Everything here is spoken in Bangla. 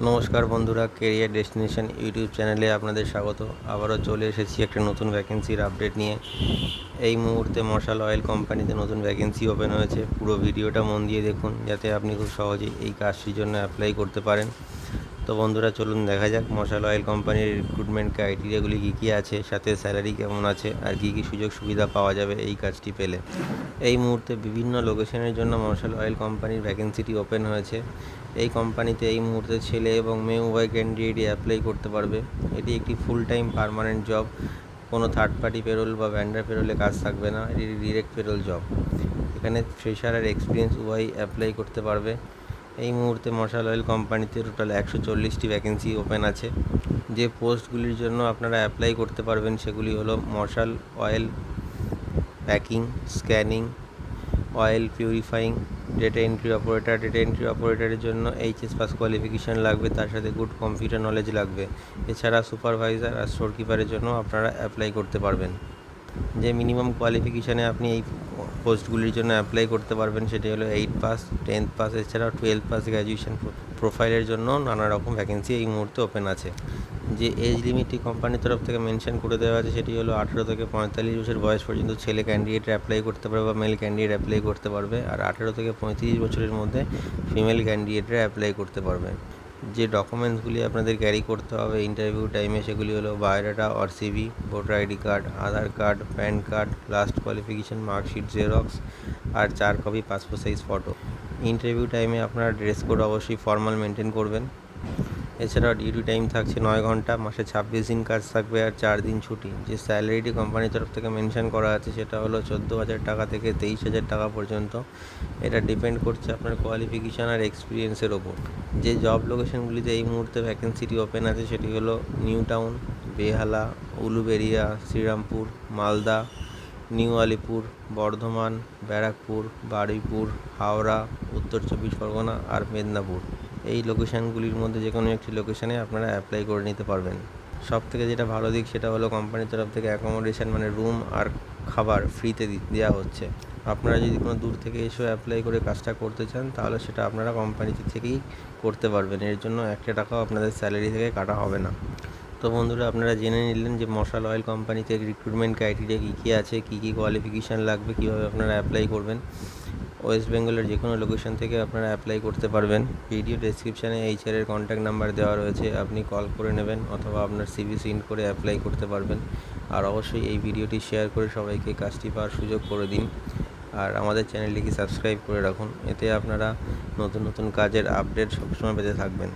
নমস্কার বন্ধুরা, কেরিয়ার ডেস্টিনেশন ইউটিউব চ্যানেলে আপনাদের স্বাগত। আবারও চলে এসেছি একটা নতুন ভ্যাকেন্সির আপডেট নিয়ে। এই মুহূর্তে মশাল অয়েল কোম্পানিতে নতুন ভ্যাকেন্সি ওপেন হয়েছে। পুরো ভিডিওটা মন দিয়ে দেখুন, যাতে আপনি খুব সহজেই এই কাজটির জন্য অ্যাপ্লাই করতে পারেন। তো বন্ধুরা, চলুন দেখা যাক মশাল অয়েল কোম্পানির রিক্রুটমেন্ট ক্রাইটেরিয়াগুলি কী কী আছে, সাথে স্যালারি কেমন আছে, আর কী কী সুযোগ সুবিধা পাওয়া যাবে এই কাজটি পেলে। এই মুহূর্তে বিভিন্ন লোকেশনের জন্য মশাল অয়েল কোম্পানির ভ্যাকেন্সিটি ওপেন হয়েছে। এই কোম্পানিতে এই মুহূর্তে ছেলে এবং মেয়ে উভয় ক্যান্ডিডেটই অ্যাপ্লাই করতে পারবে। এটি একটি ফুল টাইম পার্মানেন্ট জব। কোনো থার্ড পার্টি পেরোল বা ভ্যান্ডার পেরোলে কাজ থাকবে না, এটি ডিরেক্ট পেরোল জব। এখানে ফ্রেশার আর এক্সপিরিয়েন্স উভয়ই অ্যাপ্লাই করতে পারবে। এই মুহূর্তে মশাল অয়েল কোম্পানিতে টোটাল 140টি ভ্যাকেন্সি ওপেন আছে। যে পোস্টগুলির জন্য আপনারা অ্যাপ্লাই করতে পারবেন সেগুলি হলো মশাল oil packing, scanning, oil purifying, data entry operator. Data entry অপারেটরের জন্য এইচএস পাস কোয়ালিফিকেশান লাগবে, তার সাথে গুড কম্পিউটার নলেজ লাগবে। এছাড়া সুপারভাইজার আর স্টোর কিপারের জন্য আপনারা অ্যাপ্লাই করতে পারবেন। যে মিনিমাম কোয়ালিফিকেশানে আপনি এই পোস্টগুলির জন্য অ্যাপ্লাই করতে পারবেন সেটি হলো 8 পাস, 10th পাস, এছাড়াও 12 পাস গ্র্যাজুয়েশন। প্রোফাইলের জন্য নানা রকম ভ্যাকেন্সি এই মুহূর্তে ওপেন আছে। যে এজ লিমিটটি কোম্পানির তরফ থেকে মেনশন করে দেওয়া আছে সেটি হলো 18 থেকে 45 বছর বয়স পর্যন্ত ছেলে ক্যান্ডিডেট অ্যাপ্লাই করতে পারবে বা মেল ক্যান্ডিডেট অ্যাপ্লাই করতে পারবে, আর 18 থেকে 35 বছরের মধ্যে ফিমেল ক্যান্ডিডেটরা অ্যাপ্লাই করতে পারবে। যে ডকুমেন্টসগুলি আপনাদের ক্যারি করতে হবে ইন্টারভিউ টাইমে সেগুলি হলো biodata or CV, voter ID card, Aadhaar card, PAN card, last qualification marksheet xerox, আর 4 copy passport size photo. Interview টাইমে আপনারা ড্রেস কোড অবশ্যই ফর্মাল মেনটেন করবেন। এছাড়াও ডিউটি টাইম থাকছে 9 ঘন্টা, মাসে 26 দিন কাজ থাকবে আর 4 দিন ছুটি। যে স্যালারিটি কোম্পানির তরফ থেকে মেনশন করা আছে সেটা হলো 14,000 টাকা থেকে 23,000 টাকা পর্যন্ত। এটা ডিপেন্ড করছে আপনার কোয়ালিফিকেশান আর এক্সপিরিয়েন্সের ওপর। যে জব লোকেশনগুলিতে এই মুহূর্তে ভ্যাকেন্সিটি ওপেন আছে সেটি হলো নিউ টাউন, বেহালা, উলুবেড়িয়া, শ্রীরামপুর, মালদা, নিউ আলিপুর, বর্ধমান, ব্যারাকপুর, বারুইপুর, হাওড়া, উত্তর 24 পরগনা আর মেদিনীপুর। এই লোকেশানগুলির মধ্যে যে কোনো একটি লোকেশানে আপনারা অ্যাপ্লাই করে নিতে পারবেন। সব থেকে যেটা ভালো দিক সেটা হলো কোম্পানির তরফ থেকে অ্যাকোমোডেশন মানে রুম আর খাবার ফ্রিতে দেওয়া হচ্ছে। আপনারা যদি কোনো দূর থেকে এসেও অ্যাপ্লাই করে কাজটা করতে চান তাহলে সেটা আপনারা কোম্পানিতে থেকেই করতে পারবেন। এর জন্য একটা টাকাও আপনাদের স্যালারি থেকে কাটা হবে না। তো বন্ধুরা, আপনারা জেনে নিলেন যে মশাল অয়েল কোম্পানিতে রিক্রুটমেন্ট ক্রাইটেরিয়া কী কী আছে, কী কী কোয়ালিফিকেশান লাগবে, কীভাবে আপনারা অ্যাপ্লাই করবেন। ওয়েস্ট বেঙ্গলের যে কোনো লোকেশন থেকে আপনারা অ্যাপ্লাই করতে পারবেন। ভিডিও ডেসক্রিপশানে এইচআরের কন্ট্যাক্ট নাম্বার দেওয়া রয়েছে, আপনি কল করে নেবেন অথবা আপনার সিভি সেন্ড করে অ্যাপ্লাই করতে পারবেন। আর অবশ্যই এই ভিডিওটি শেয়ার করে সবাইকে কাজটি পাওয়ার সুযোগ করে দিন। আর আমাদের চ্যানেলটিকে সাবস্ক্রাইব করে রাখুন, এতে আপনারা নতুন নতুন কাজের আপডেট সবসময় পেতে থাকবেন।